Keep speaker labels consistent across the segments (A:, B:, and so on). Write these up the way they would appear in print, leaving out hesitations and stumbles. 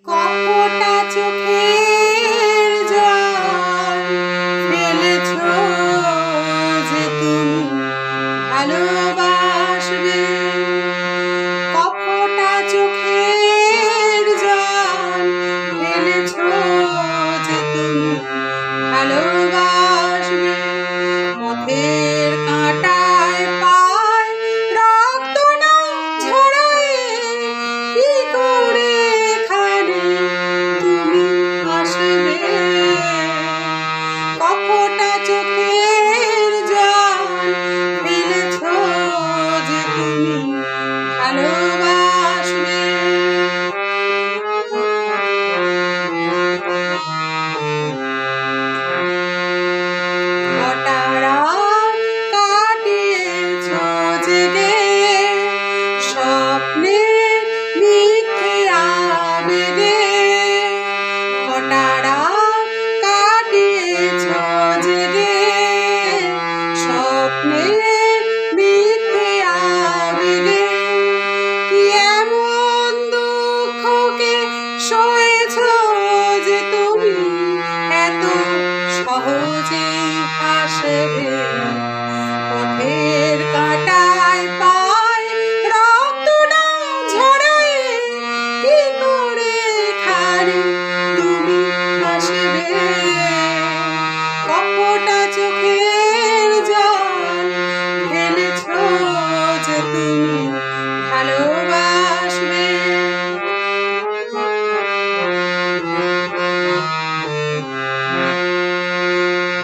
A: কপটা চোখের জল ফেলেছো যে তুমি ভালোবাসবে। কপটা চোখের জল ফেলেছো যে তুমি ভালোবাসবে। পথের কাঁটায় পায় রক্ত না ঝরায় কি করে তুমি আসবে। কপটা চোখের জল ফেলেছো যে তুমি ভালোবাসবে। কটারা কাটিয়েছো জেগে স্বপ্নের মিথ্যে আবেগে। কটারা কাটিয়েছো জেগে স্বপ্নের মিথ্যে আবেগে। কি এমন দুঃখকে সয়েছো যে তুমি এত সহজেই হাসবে। পথের কাঁটায় পায় রক্ত না ঝরায় কি করে তুমি আসবে। কপটা চোখের জল ফেলেছো যে তুমি ভালোবাসবে।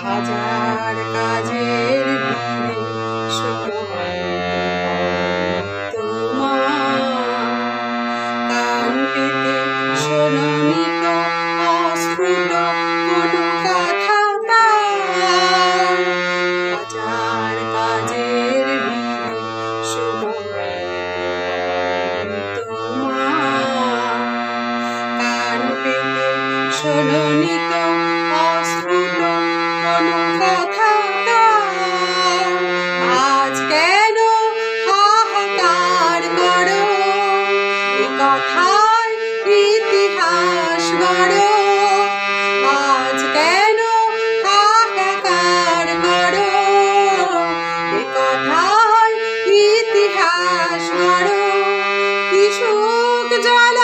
A: হাজার কাজের ভিড়ে তোমার কান পেতে শোনোনি তো অস্ফুট কোনো কথা তার। হাজার কাজের ভিড়ে তোমার কান পেতে শোনোনি তো অস্ফুট কোনো কথা তার। আজ কেন হাহাকার করো এ কথায় ইতিহাস গড়ো। আজ কেন হাহাকার করো এ কথায় ইতিহাস গড়ো। কি সুখ জ্বালা